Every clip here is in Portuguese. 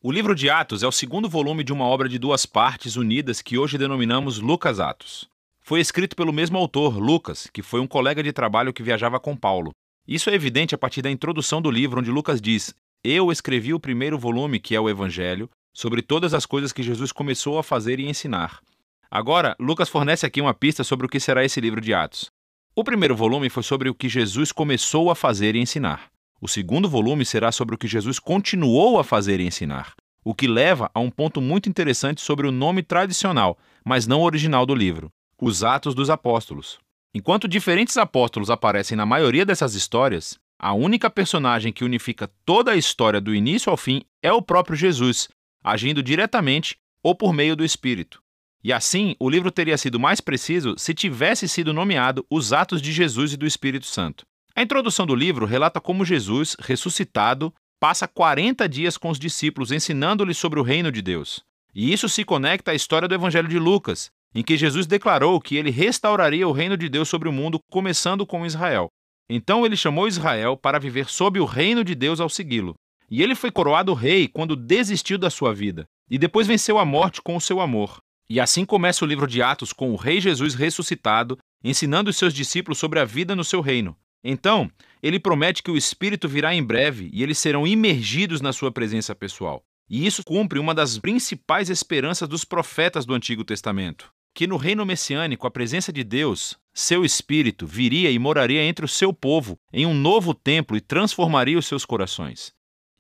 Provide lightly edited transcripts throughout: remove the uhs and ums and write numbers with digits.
O livro de Atos é o segundo volume de uma obra de duas partes unidas que hoje denominamos Lucas Atos. Foi escrito pelo mesmo autor, Lucas, que foi um colega de trabalho que viajava com Paulo. Isso é evidente a partir da introdução do livro, onde Lucas diz: "Eu escrevi o primeiro volume, que é o Evangelho, sobre todas as coisas que Jesus começou a fazer e ensinar." Agora, Lucas fornece aqui uma pista sobre o que será esse livro de Atos. O primeiro volume foi sobre o que Jesus começou a fazer e ensinar. O segundo volume será sobre o que Jesus continuou a fazer e ensinar, o que leva a um ponto muito interessante sobre o nome tradicional, mas não original do livro: os Atos dos Apóstolos. Enquanto diferentes apóstolos aparecem na maioria dessas histórias, a única personagem que unifica toda a história do início ao fim é o próprio Jesus, agindo diretamente ou por meio do Espírito. E assim, o livro teria sido mais preciso se tivesse sido nomeado Os Atos de Jesus e do Espírito Santo. A introdução do livro relata como Jesus, ressuscitado, passa 40 dias com os discípulos ensinando-lhes sobre o reino de Deus. E isso se conecta à história do Evangelho de Lucas, em que Jesus declarou que ele restauraria o reino de Deus sobre o mundo, começando com Israel. Então ele chamou Israel para viver sob o reino de Deus ao segui-lo. E ele foi coroado rei quando desistiu da sua vida, e depois venceu a morte com o seu amor. E assim começa o livro de Atos com o rei Jesus ressuscitado, ensinando os seus discípulos sobre a vida no seu reino. Então, ele promete que o Espírito virá em breve e eles serão imergidos na sua presença pessoal. E isso cumpre uma das principais esperanças dos profetas do Antigo Testamento: que no reino messiânico a presença de Deus, seu Espírito, viria e moraria entre o seu povo em um novo templo e transformaria os seus corações.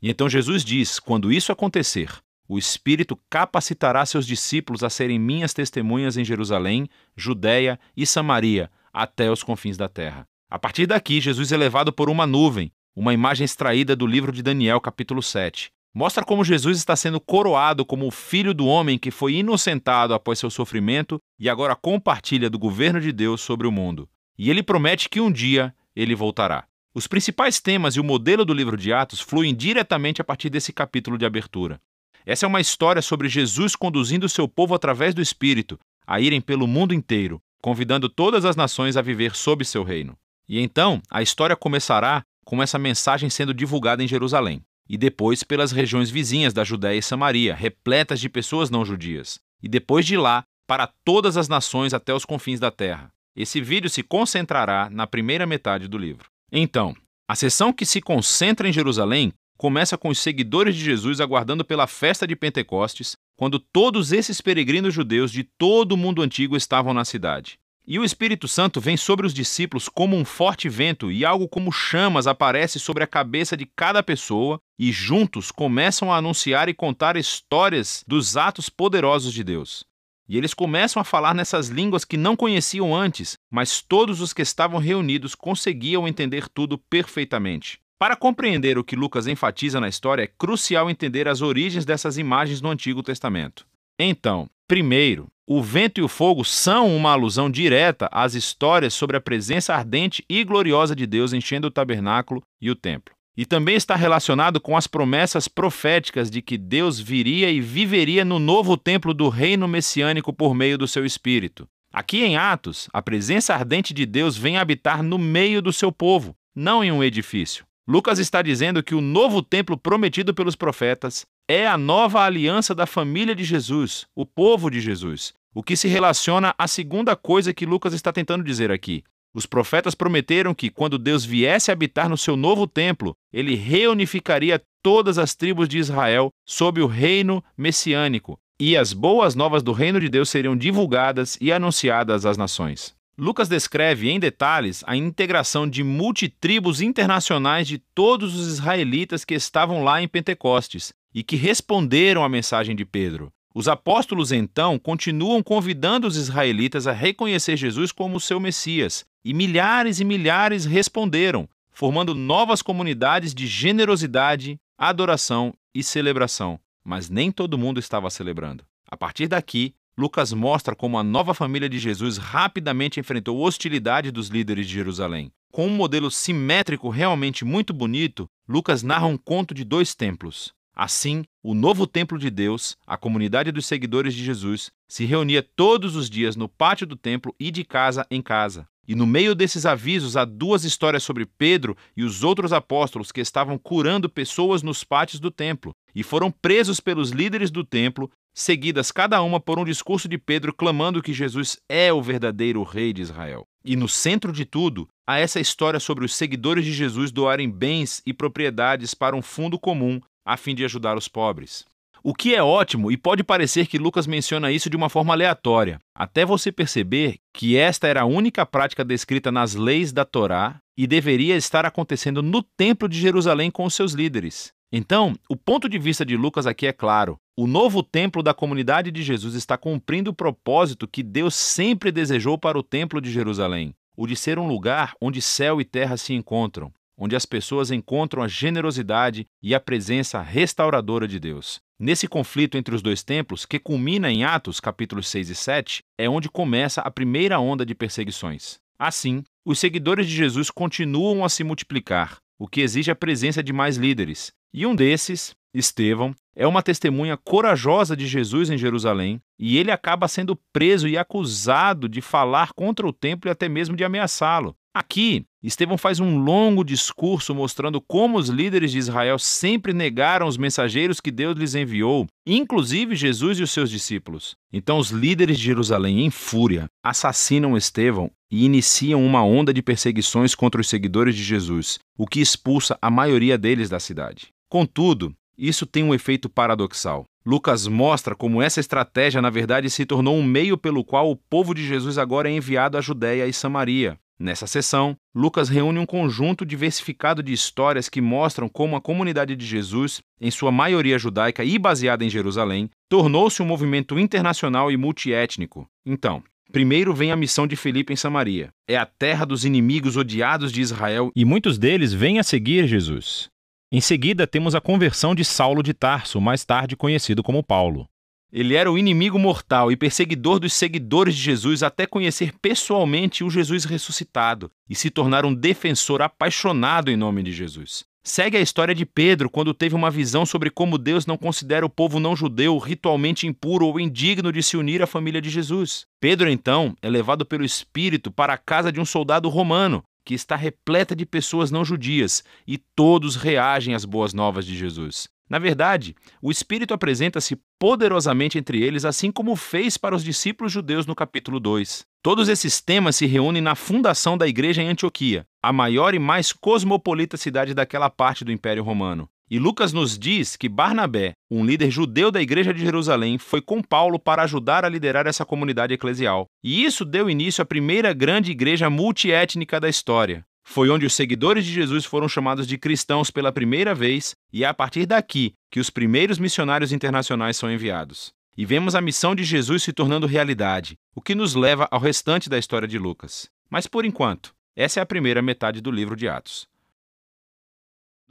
E então Jesus diz: quando isso acontecer, o Espírito capacitará seus discípulos a serem minhas testemunhas em Jerusalém, Judeia e Samaria, até os confins da terra. A partir daqui, Jesus é levado por uma nuvem, uma imagem extraída do livro de Daniel, capítulo 7. Mostra como Jesus está sendo coroado como o Filho do Homem que foi inocentado após seu sofrimento e agora compartilha do governo de Deus sobre o mundo. E ele promete que um dia ele voltará. Os principais temas e o modelo do livro de Atos fluem diretamente a partir desse capítulo de abertura. Essa é uma história sobre Jesus conduzindo seu povo através do Espírito a irem pelo mundo inteiro, convidando todas as nações a viver sob seu reino. E então, a história começará com essa mensagem sendo divulgada em Jerusalém, e depois pelas regiões vizinhas da Judéia e Samaria, repletas de pessoas não judias, e depois de lá para todas as nações até os confins da terra. Esse vídeo se concentrará na primeira metade do livro. Então, a seção que se concentra em Jerusalém começa com os seguidores de Jesus aguardando pela festa de Pentecostes, quando todos esses peregrinos judeus de todo o mundo antigo estavam na cidade. E o Espírito Santo vem sobre os discípulos como um forte vento e algo como chamas aparece sobre a cabeça de cada pessoa e juntos começam a anunciar e contar histórias dos atos poderosos de Deus. E eles começam a falar nessas línguas que não conheciam antes, mas todos os que estavam reunidos conseguiam entender tudo perfeitamente. Para compreender o que Lucas enfatiza na história, é crucial entender as origens dessas imagens no Antigo Testamento. Então, primeiro, o vento e o fogo são uma alusão direta às histórias sobre a presença ardente e gloriosa de Deus enchendo o tabernáculo e o templo. E também está relacionado com as promessas proféticas de que Deus viria e viveria no novo templo do reino messiânico por meio do seu Espírito. Aqui em Atos, a presença ardente de Deus vem habitar no meio do seu povo, não em um edifício. Lucas está dizendo que o novo templo prometido pelos profetas é a nova aliança da família de Jesus, o povo de Jesus, o que se relaciona à segunda coisa que Lucas está tentando dizer aqui. Os profetas prometeram que, quando Deus viesse habitar no seu novo templo, ele reunificaria todas as tribos de Israel sob o reino messiânico, e as boas novas do reino de Deus seriam divulgadas e anunciadas às nações. Lucas descreve em detalhes a integração de multitribos internacionais de todos os israelitas que estavam lá em Pentecostes e que responderam à mensagem de Pedro. Os apóstolos, então, continuam convidando os israelitas a reconhecer Jesus como seu Messias, e milhares responderam, formando novas comunidades de generosidade, adoração e celebração. Mas nem todo mundo estava celebrando. A partir daqui, Lucas mostra como a nova família de Jesus rapidamente enfrentou hostilidade dos líderes de Jerusalém. Com um modelo simétrico realmente muito bonito, Lucas narra um conto de 2 templos. Assim, o novo templo de Deus, a comunidade dos seguidores de Jesus, se reunia todos os dias no pátio do templo e de casa em casa. E no meio desses avisos há duas histórias sobre Pedro e os outros apóstolos que estavam curando pessoas nos pátios do templo e foram presos pelos líderes do templo, seguidas cada uma por um discurso de Pedro clamando que Jesus é o verdadeiro rei de Israel. E no centro de tudo, há essa história sobre os seguidores de Jesus doarem bens e propriedades para um fundo comum a fim de ajudar os pobres. O que é ótimo, e pode parecer que Lucas menciona isso de uma forma aleatória, até você perceber que esta era a única prática descrita nas leis da Torá e deveria estar acontecendo no Templo de Jerusalém com os seus líderes. Então, o ponto de vista de Lucas aqui é claro. O novo templo da comunidade de Jesus está cumprindo o propósito que Deus sempre desejou para o Templo de Jerusalém, o de ser um lugar onde céu e terra se encontram, onde as pessoas encontram a generosidade e a presença restauradora de Deus. Nesse conflito entre os dois templos, que culmina em Atos, capítulos 6 e 7, é onde começa a primeira onda de perseguições. Assim, os seguidores de Jesus continuam a se multiplicar, o que exige a presença de mais líderes. E um desses, Estevão, é uma testemunha corajosa de Jesus em Jerusalém, e ele acaba sendo preso e acusado de falar contra o templo e até mesmo de ameaçá-lo. Aqui, Estevão faz um longo discurso mostrando como os líderes de Israel sempre negaram os mensageiros que Deus lhes enviou, inclusive Jesus e os seus discípulos. Então os líderes de Jerusalém, em fúria, assassinam Estevão e iniciam uma onda de perseguições contra os seguidores de Jesus, o que expulsa a maioria deles da cidade. Contudo, isso tem um efeito paradoxal. Lucas mostra como essa estratégia, na verdade, se tornou um meio pelo qual o povo de Jesus agora é enviado à Judéia e Samaria. Nessa sessão, Lucas reúne um conjunto diversificado de histórias que mostram como a comunidade de Jesus, em sua maioria judaica e baseada em Jerusalém, tornou-se um movimento internacional e multiétnico. Então, primeiro vem a missão de Filipe em Samaria. É a terra dos inimigos odiados de Israel e muitos deles vêm a seguir Jesus. Em seguida, temos a conversão de Saulo de Tarso, mais tarde conhecido como Paulo. Ele era o inimigo mortal e perseguidor dos seguidores de Jesus até conhecer pessoalmente o Jesus ressuscitado e se tornar um defensor apaixonado em nome de Jesus. Segue a história de Pedro quando teve uma visão sobre como Deus não considera o povo não-judeu ritualmente impuro ou indigno de se unir à família de Jesus. Pedro, então, é levado pelo Espírito para a casa de um soldado romano, que está repleta de pessoas não-judias, e todos reagem às boas novas de Jesus. Na verdade, o Espírito apresenta-se poderosamente entre eles, assim como fez para os discípulos judeus no capítulo 2. Todos esses temas se reúnem na fundação da igreja em Antioquia, a maior e mais cosmopolita cidade daquela parte do Império Romano. E Lucas nos diz que Barnabé, um líder judeu da igreja de Jerusalém, foi com Paulo para ajudar a liderar essa comunidade eclesial. E isso deu início à primeira grande igreja multiétnica da história. Foi onde os seguidores de Jesus foram chamados de cristãos pela primeira vez, e é a partir daqui que os primeiros missionários internacionais são enviados. E vemos a missão de Jesus se tornando realidade, o que nos leva ao restante da história de Lucas. Mas por enquanto, essa é a primeira metade do livro de Atos.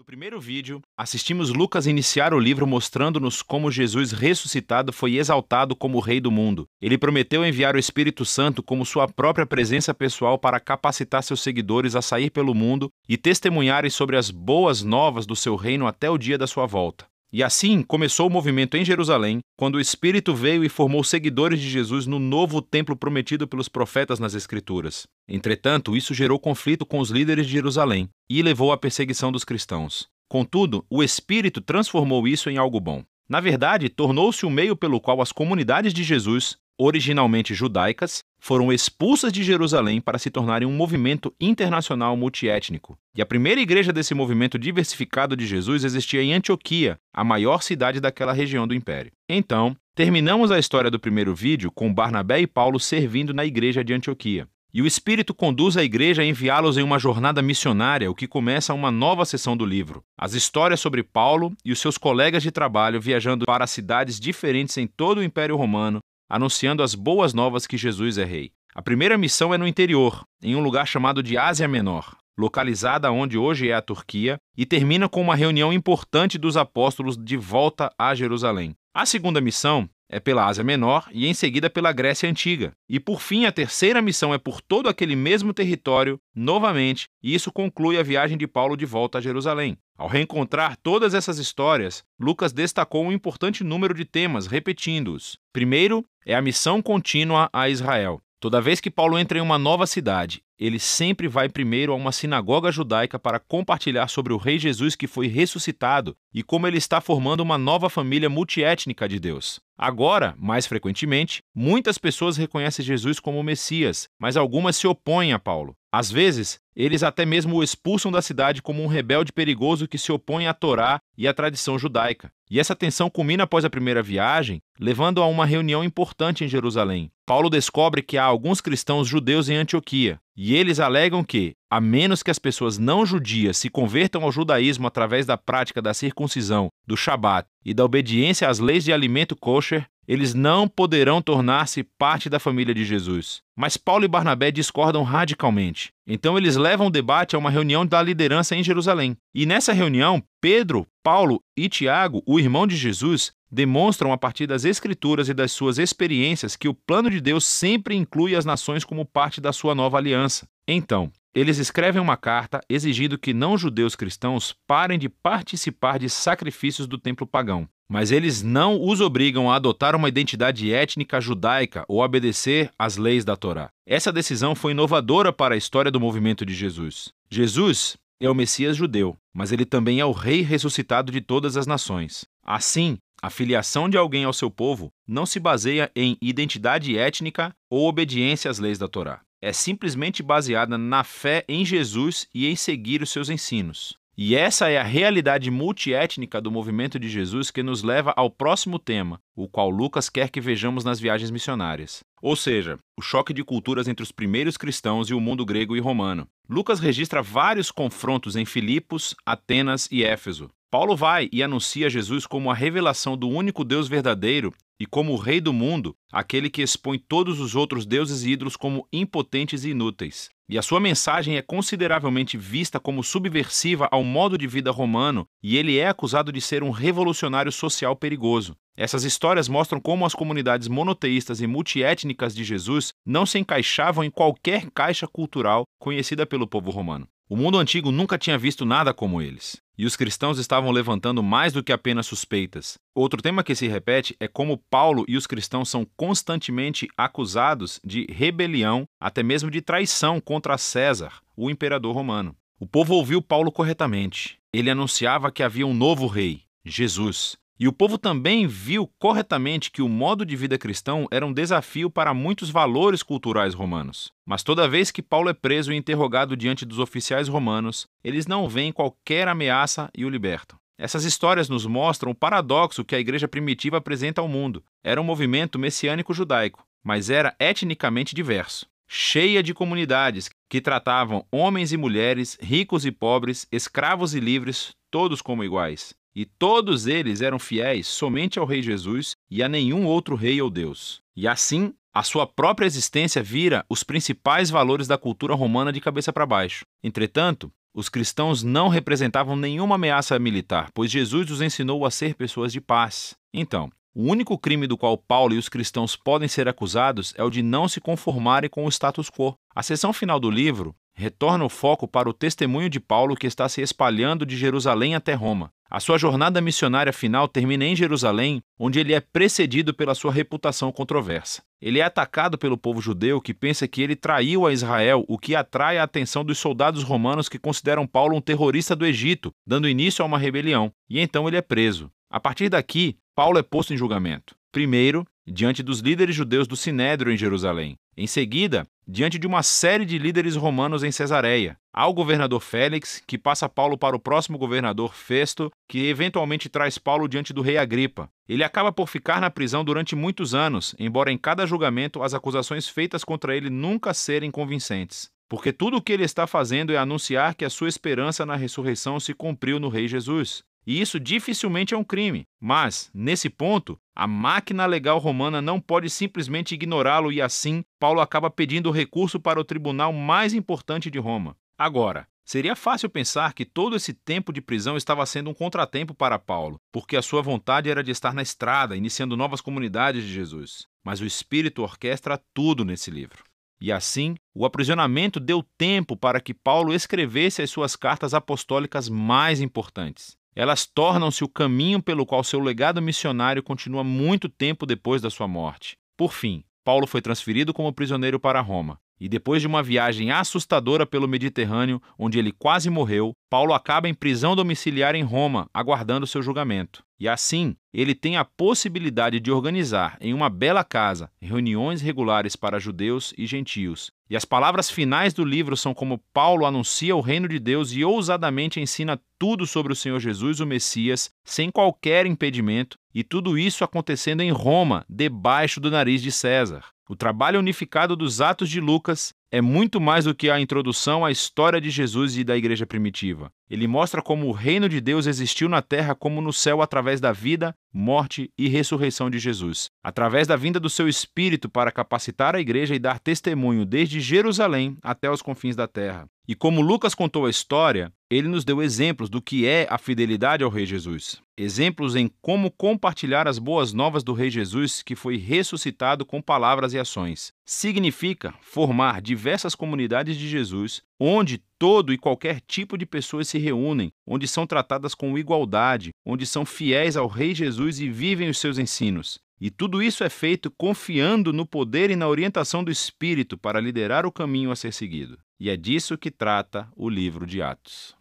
No primeiro vídeo, assistimos Lucas iniciar o livro mostrando-nos como Jesus ressuscitado foi exaltado como o Rei do mundo. Ele prometeu enviar o Espírito Santo como sua própria presença pessoal para capacitar seus seguidores a sair pelo mundo e testemunharem sobre as boas novas do seu reino até o dia da sua volta. E assim começou o movimento em Jerusalém, quando o Espírito veio e formou seguidores de Jesus no novo templo prometido pelos profetas nas Escrituras. Entretanto, isso gerou conflito com os líderes de Jerusalém e levou à perseguição dos cristãos. Contudo, o Espírito transformou isso em algo bom. Na verdade, tornou-se o meio pelo qual as comunidades de Jesus, originalmente judaicas, foram expulsas de Jerusalém para se tornarem um movimento internacional multiétnico. E a primeira igreja desse movimento diversificado de Jesus existia em Antioquia, a maior cidade daquela região do Império. Então, terminamos a história do primeiro vídeo com Barnabé e Paulo servindo na igreja de Antioquia. E o Espírito conduz a igreja a enviá-los em uma jornada missionária, o que começa uma nova seção do livro. As histórias sobre Paulo e os seus colegas de trabalho viajando para cidades diferentes em todo o Império Romano, anunciando as boas novas que Jesus é rei. A primeira missão é no interior, em um lugar chamado de Ásia Menor, localizada onde hoje é a Turquia, e termina com uma reunião importante dos apóstolos de volta a Jerusalém. A segunda missão é pela Ásia Menor e em seguida pela Grécia Antiga. E por fim, a terceira missão é por todo aquele mesmo território, novamente, e isso conclui a viagem de Paulo de volta a Jerusalém. Ao reencontrar todas essas histórias, Lucas destacou um importante número de temas, repetindo-os. Primeiro, é a missão contínua a Israel. Toda vez que Paulo entra em uma nova cidade, ele sempre vai primeiro a uma sinagoga judaica para compartilhar sobre o Rei Jesus que foi ressuscitado e como ele está formando uma nova família multiétnica de Deus. Agora, mais frequentemente, muitas pessoas reconhecem Jesus como o Messias, mas algumas se opõem a Paulo. Às vezes, eles até mesmo o expulsam da cidade como um rebelde perigoso que se opõe à Torá e à tradição judaica. E essa tensão culmina após a primeira viagem, levando a uma reunião importante em Jerusalém. Paulo descobre que há alguns cristãos judeus em Antioquia, e eles alegam que, a menos que as pessoas não judias se convertam ao judaísmo através da prática da circuncisão, do Shabat e da obediência às leis de alimento kosher, eles não poderão tornar-se parte da família de Jesus. Mas Paulo e Barnabé discordam radicalmente. Então eles levam o debate a uma reunião da liderança em Jerusalém. E nessa reunião, Pedro, Paulo e Tiago, o irmão de Jesus, demonstram a partir das Escrituras e das suas experiências que o plano de Deus sempre inclui as nações como parte da sua nova aliança. Então, eles escrevem uma carta exigindo que não-judeus cristãos parem de participar de sacrifícios do templo pagão. Mas eles não os obrigam a adotar uma identidade étnica judaica ou obedecer às leis da Torá. Essa decisão foi inovadora para a história do movimento de Jesus. Jesus é o Messias judeu, mas ele também é o Rei ressuscitado de todas as nações. Assim, a filiação de alguém ao seu povo não se baseia em identidade étnica ou obediência às leis da Torá. É simplesmente baseada na fé em Jesus e em seguir os seus ensinos. E essa é a realidade multiétnica do movimento de Jesus que nos leva ao próximo tema, o qual Lucas quer que vejamos nas viagens missionárias. Ou seja, o choque de culturas entre os primeiros cristãos e o mundo grego e romano. Lucas registra vários confrontos em Filipos, Atenas e Éfeso. Paulo vai e anuncia Jesus como a revelação do único Deus verdadeiro e como o Rei do mundo, aquele que expõe todos os outros deuses e ídolos como impotentes e inúteis. E a sua mensagem é consideravelmente vista como subversiva ao modo de vida romano e ele é acusado de ser um revolucionário social perigoso. Essas histórias mostram como as comunidades monoteístas e multiétnicas de Jesus não se encaixavam em qualquer caixa cultural conhecida pelo povo romano. O mundo antigo nunca tinha visto nada como eles, e os cristãos estavam levantando mais do que apenas suspeitas. Outro tema que se repete é como Paulo e os cristãos são constantemente acusados de rebelião, até mesmo de traição contra César, o imperador romano. O povo ouviu Paulo corretamente. Ele anunciava que havia um novo rei, Jesus. E o povo também viu corretamente que o modo de vida cristão era um desafio para muitos valores culturais romanos. Mas toda vez que Paulo é preso e interrogado diante dos oficiais romanos, eles não veem qualquer ameaça e o libertam. Essas histórias nos mostram o paradoxo que a igreja primitiva apresenta ao mundo. Era um movimento messiânico judaico, mas era etnicamente diverso, cheia de comunidades que tratavam homens e mulheres, ricos e pobres, escravos e livres, todos como iguais. E todos eles eram fiéis somente ao Rei Jesus e a nenhum outro rei ou Deus. E assim, a sua própria existência vira os principais valores da cultura romana de cabeça para baixo. Entretanto, os cristãos não representavam nenhuma ameaça militar, pois Jesus os ensinou a ser pessoas de paz. Então, o único crime do qual Paulo e os cristãos podem ser acusados é o de não se conformarem com o status quo. A seção final do livro retorna o foco para o testemunho de Paulo que está se espalhando de Jerusalém até Roma. A sua jornada missionária final termina em Jerusalém, onde ele é precedido pela sua reputação controversa. Ele é atacado pelo povo judeu que pensa que ele traiu a Israel, o que atrai a atenção dos soldados romanos que consideram Paulo um terrorista do Egito, dando início a uma rebelião. E então ele é preso. A partir daqui, Paulo é posto em julgamento. Primeiro, diante dos líderes judeus do Sinédrio em Jerusalém. Em seguida, diante de uma série de líderes romanos em Cesareia. Há o governador Félix, que passa Paulo para o próximo governador Festo, que eventualmente traz Paulo diante do rei Agripa. Ele acaba por ficar na prisão durante muitos anos, embora em cada julgamento as acusações feitas contra ele nunca serem convincentes. Porque tudo o que ele está fazendo é anunciar que a sua esperança na ressurreição se cumpriu no Rei Jesus. E isso dificilmente é um crime. Mas, nesse ponto, a máquina legal romana não pode simplesmente ignorá-lo e assim, Paulo acaba pedindo recurso para o tribunal mais importante de Roma. Agora, seria fácil pensar que todo esse tempo de prisão estava sendo um contratempo para Paulo, porque a sua vontade era de estar na estrada, iniciando novas comunidades de Jesus. Mas o Espírito orquestra tudo nesse livro. E assim, o aprisionamento deu tempo para que Paulo escrevesse as suas cartas apostólicas mais importantes. Elas tornam-se o caminho pelo qual seu legado missionário continua muito tempo depois da sua morte. Por fim, Paulo foi transferido como prisioneiro para Roma. E depois de uma viagem assustadora pelo Mediterrâneo, onde ele quase morreu, Paulo acaba em prisão domiciliar em Roma, aguardando seu julgamento. E assim, ele tem a possibilidade de organizar em uma bela casa reuniões regulares para judeus e gentios. E as palavras finais do livro são como Paulo anuncia o reino de Deus e ousadamente ensina tudo sobre o Senhor Jesus, o Messias, sem qualquer impedimento, e tudo isso acontecendo em Roma, debaixo do nariz de César. O trabalho unificado dos Atos de Lucas é muito mais do que a introdução à história de Jesus e da igreja primitiva. Ele mostra como o reino de Deus existiu na terra como no céu através da vida, morte e ressurreição de Jesus. Através da vinda do seu Espírito para capacitar a igreja e dar testemunho desde Jerusalém até os confins da terra. E como Lucas contou a história, ele nos deu exemplos do que é a fidelidade ao Rei Jesus. Exemplos em como compartilhar as boas novas do Rei Jesus que foi ressuscitado com palavras e ações. Significa formar diversas comunidades de Jesus, onde todo e qualquer tipo de pessoas se reúnem, onde são tratadas com igualdade, onde são fiéis ao Rei Jesus e vivem os seus ensinos. E tudo isso é feito confiando no poder e na orientação do Espírito para liderar o caminho a ser seguido. E é disso que trata o livro de Atos.